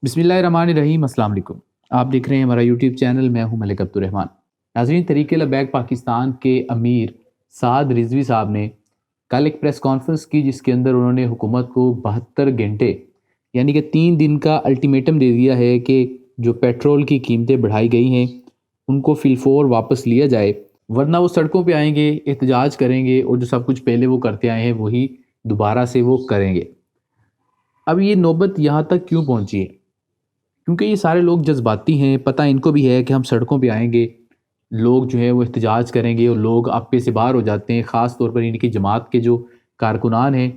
बिस्मिल्लाहिर्रहमानिर्रहीम। अस्सलाम वालेकुम। आप देख रहे हैं हमारा यूट्यूब चैनल। मैं हूं मलिक अब्दुर्रहमान। नाज़रीन, तहरीक लबैक पाकिस्तान के अमीर साद रिजवी साहब ने कल एक प्रेस कॉन्फ्रेंस की, जिसके अंदर उन्होंने हुकूमत को 72 घंटे यानी कि 3 दिन का अल्टीमेटम दे दिया है कि जो पेट्रोल की कीमतें बढ़ाई गई हैं उनको फिलफोर वापस लिया जाए, वरना वो सड़कों पे आएंगे, एहतजाज करेंगे और जो सब कुछ पहले वो करते आए हैं वही दोबारा से वो करेंगे। अब ये नौबत यहाँ तक क्यों पहुँची है? क्योंकि ये सारे लोग जज्बाती हैं। पता इनको भी है कि हम सड़कों पे आएंगे, लोग जो है वो एहतजाज करेंगे और लोग आपे से बाहर हो जाते हैं। ख़ास तौर पर इनकी जमात के जो कारकुनान हैं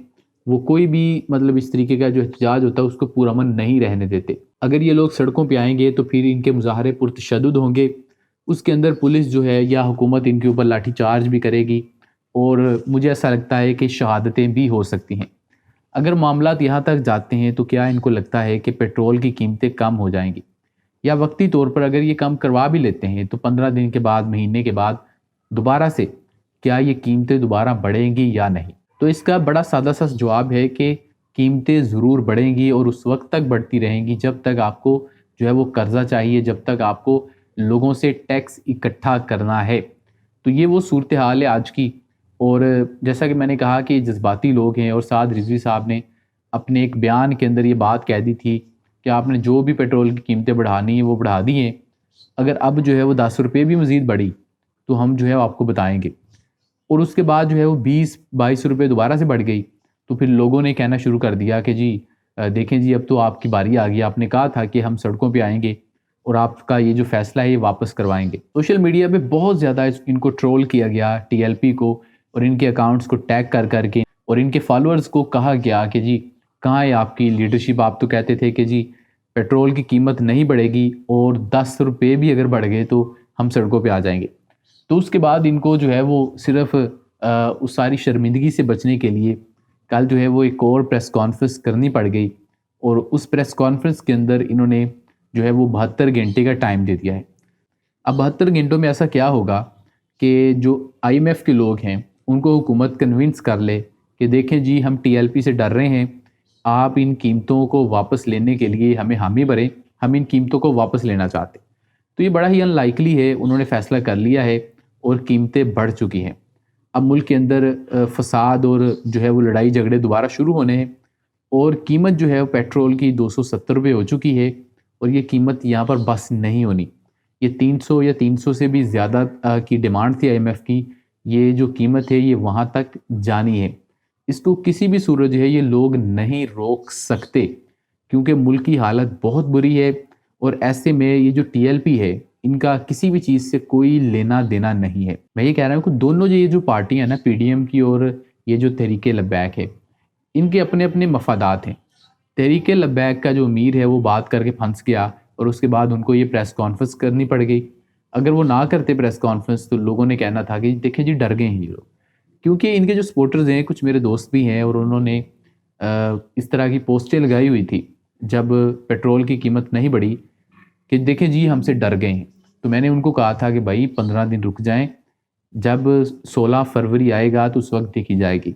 वो कोई भी मतलब इस तरीके का जो एहतजाज होता है उसको पुरअमन नहीं रहने देते। अगर ये लोग सड़कों पे आएंगे तो फिर इनके मुज़ाहरे पुरतशद्दुद होंगे, उसके अंदर पुलिस जो है या हुकूमत इनके ऊपर लाठी चार्ज भी करेगी और मुझे ऐसा लगता है कि शहादतें भी हो सकती हैं। अगर मामलात यहाँ तक जाते हैं तो क्या इनको लगता है कि पेट्रोल की कीमतें कम हो जाएंगी, या वक्ती तौर पर अगर ये कम करवा भी लेते हैं तो 15 दिन के बाद, महीने के बाद दोबारा से क्या ये कीमतें दोबारा बढ़ेंगी या नहीं? तो इसका बड़ा सादा सा जवाब है कि कीमतें ज़रूर बढ़ेंगी और उस वक्त तक बढ़ती रहेंगी जब तक आपको जो है वो कर्ज़ा चाहिए, जब तक आपको लोगों से टैक्स इकट्ठा करना है। तो ये वो सूरत हाल है आज की। और जैसा कि मैंने कहा कि जज्बाती लोग हैं और साद रिजवी साहब ने अपने एक बयान के अंदर ये बात कह दी थी कि आपने जो भी पेट्रोल की कीमतें बढ़ानी है वो बढ़ा दी हैं, अगर अब जो है वो 10 रुपये भी मज़ीद बढ़ी तो हम जो है वो आपको बताएंगे। और उसके बाद जो है वो 20-22 रुपये दोबारा से बढ़ गई तो फिर लोगों ने कहना शुरू कर दिया कि जी देखें जी, अब तो आपकी बारी आ गई, आपने कहा था कि हम सड़कों पे आएंगे और आपका ये जो फैसला है ये वापस करवाएंगे। सोशल मीडिया पे बहुत ज़्यादा इनको ट्रोल किया गया, टीएलपी को और इनके अकाउंट्स को टैग कर करके, और इनके फॉलोअर्स को कहा गया कि जी कहाँ है आपकी लीडरशिप? आप तो कहते थे कि जी पेट्रोल की कीमत नहीं बढ़ेगी और 10 रुपये भी अगर बढ़ गए तो हम सड़कों पे आ जाएंगे। तो उसके बाद इनको जो है वो सिर्फ उस सारी शर्मिंदगी से बचने के लिए कल जो है वो एक और प्रेस कॉन्फ्रेंस करनी पड़ गई, और उस प्रेस कॉन्फ्रेंस के अंदर इन्होंने जो है वो 72 घंटे का टाइम दे दिया है। अब 72 घंटों में ऐसा क्या होगा कि जो आईएमएफ के लोग हैं उनको हुकूमत कन्विंस कर ले कि देखें जी, हम टीएलपी से डर रहे हैं, आप इन कीमतों को वापस लेने के लिए हमें हामी भरें, हम इन कीमतों को वापस लेना चाहते हैं। तो ये बड़ा ही अनलाइकली है, उन्होंने फ़ैसला कर लिया है और कीमतें बढ़ चुकी हैं। अब मुल्क के अंदर फसाद और जो है वो लड़ाई झगड़े दोबारा शुरू होने हैं, और कीमत जो है वो पेट्रोल की 270 रुपये हो चुकी है, और ये कीमत यहाँ पर बस नहीं होनी। ये 300 या 300 से भी ज़्यादा की डिमांड थी आईएमएफ की। ये जो कीमत है ये वहाँ तक जानी है। इसको किसी भी सूरत जो है ये लोग नहीं रोक सकते, क्योंकि मुल्क की हालत बहुत बुरी है। और ऐसे में ये जो टीएलपी है इनका किसी भी चीज़ से कोई लेना देना नहीं है। मैं ये कह रहा हूँ कि दोनों ये जो पार्टियाँ ना, पीडीएम की और ये जो तहरीक लबैक है, इनके अपने अपने मफादात हैं। तहरीक लबैक का जो अमीर है वो बात करके फंस गया और उसके बाद उनको ये प्रेस कॉन्फ्रेंस करनी पड़ गई। अगर वो ना करते प्रेस कॉन्फ्रेंस तो लोगों ने कहना था कि देखें जी, डर गए हैं ये लोग। क्योंकि इनके जो सपोर्टर्स हैं, कुछ मेरे दोस्त भी हैं, और उन्होंने इस तरह की पोस्टें लगाई हुई थी जब पेट्रोल की कीमत नहीं बढ़ी कि देखें जी, हमसे डर गए हैं। तो मैंने उनको कहा था कि भाई 15 दिन रुक जाएं, जब 16 फरवरी आएगा तो उस वक्त देखी जाएगी।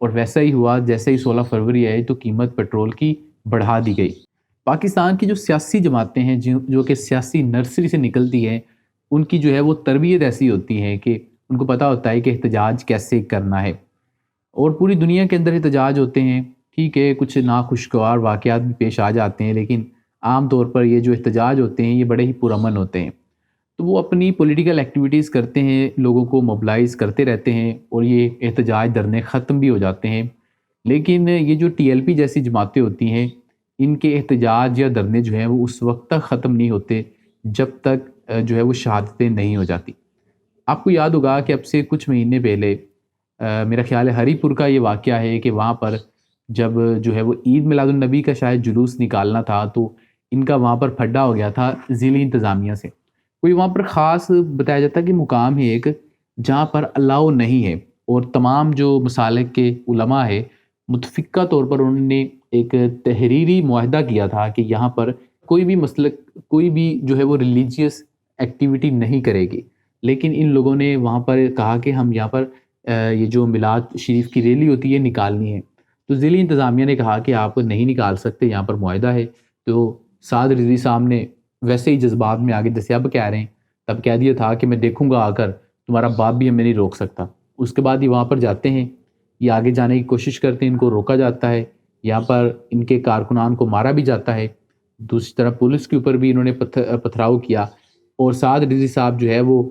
और वैसा ही हुआ, जैसे ही 16 फरवरी आई तो कीमत पेट्रोल की बढ़ा दी गई। पाकिस्तान की जो सियासी जमातें हैं, जो कि सियासी नर्सरी से निकलती हैं, उनकी जो है वो तरबियत ऐसी होती है कि उनको पता होता है कि एहतजाज कैसे करना है। और पूरी दुनिया के अंदर एहतजाज होते हैं, ठीक है, कुछ नाखुशगवार वाक़यात भी पेश आ जाते हैं, लेकिन आम तौर पर ये जो एहतजाज होते हैं ये बड़े ही पुरअमन होते हैं। तो वो अपनी पॉलिटिकल एक्टिविटीज़ करते हैं, लोगों को मोबिलाइज़ करते रहते हैं, और ये एहतजाज धरने ख़त्म भी हो जाते हैं। लेकिन ये जो टीएलपी जैसी जमातें होती हैं, इनके एहतजाज या धरने जो हैं वो उस वक्त तक ख़त्म नहीं होते जब तक जो है वो शहादतें नहीं हो जाती। आपको याद होगा कि अब से कुछ महीने पहले मेरा ख़्याल है हरीपुर का ये वाक़या है कि वहाँ पर जब जो है वो ईद मिलादुन्नबी का शायद जुलूस निकालना था, तो इनका वहाँ पर फड्डा हो गया था ज़िली इंतज़ामिया से। कोई वहाँ पर ख़ास बताया जाता है कि मुकाम है एक, जहाँ पर अलाउ नहीं है, और तमाम जो मसालिक के उलमा है मुतफ़िक़ा तौर पर उन्होंने एक तहरीरी मुआहदा किया था कि यहाँ पर कोई भी मसलक, कोई भी जो है वो रिलीजियस एक्टिविटी नहीं करेगी। लेकिन इन लोगों ने वहाँ पर कहा कि हम यहाँ पर ये जो मिलाद शरीफ की रैली होती है निकालनी है। तो ज़िली इंतज़ामिया ने कहा कि आप नहीं निकाल सकते, यहाँ पर मुआहदा है। तो سعد رضوی صاحب نے ویسے ہی جذبات میں آگے جیسے اب کہہ رہے ہیں تب کہہ دیا تھا کہ میں دیکھوں گا آ کر تمہارا باپ بھی ہمیں نہیں روک سکتا. اس کے بعد یہ وہاں پر جاتے ہیں, یہ آگے جانے کی کوشش کرتے ہیں, ان کو روکا جاتا ہے, یہاں پر ان کے کارکنان کو مارا بھی جاتا ہے. دوسری طرف پولیس کے اوپر بھی انہوں نے پتھراؤ کیا, اور سعد رضوی صاحب جو ہے وہ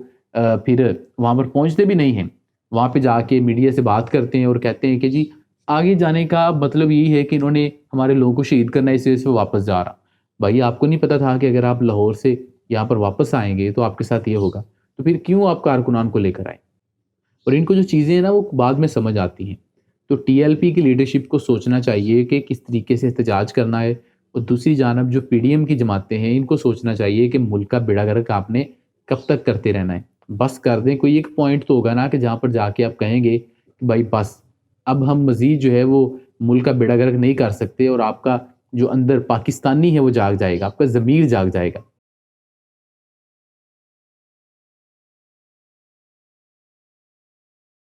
پھر وہاں پر پہنچتے بھی نہیں ہیں. وہاں پہ جا کے میڈیا سے بات کرتے ہیں اور کہتے ہیں کہ جی آگے جانے کا مطلب یہی ہے کہ انہوں نے ہمارے لوگوں کو شہید کرنا ہے, اس وجہ سے وہ واپس جا رہا. بھائی آپ کو نہیں پتا تھا کہ اگر آپ لاہور سے یہاں پر واپس آئیں گے تو آپ کے ساتھ یہ ہوگا, تو پھر کیوں آپ کارکنان کو لے کر آئیں؟ اور ان کو جو چیزیں ہیں نا وہ بعد میں سمجھ آتی ہیں. تو ٹی ایل پی کی لیڈرشپ کو سوچنا چاہیے کہ کس طریقے سے احتجاج کرنا ہے, اور دوسری جانب جو پی ڈی ایم کی جماعتیں ہیں ان کو سوچنا چاہیے کہ ملک کا بیڑا گرک آپ نے کب تک کرتے رہنا ہے. بس کر دیں, کوئی ایک پوائنٹ تو ہوگا نا کہ جہاں پر جا کے آپ کہیں گے کہ بھائی بس اب ہم مزید جو ہے وہ ملک کا بیڑا گرک نہیں کر سکتے, اور آپ کا جو اندر پاکستانی ہے وہ جاگ جائے گا, آپ کا ضمیر جاگ جائے گا.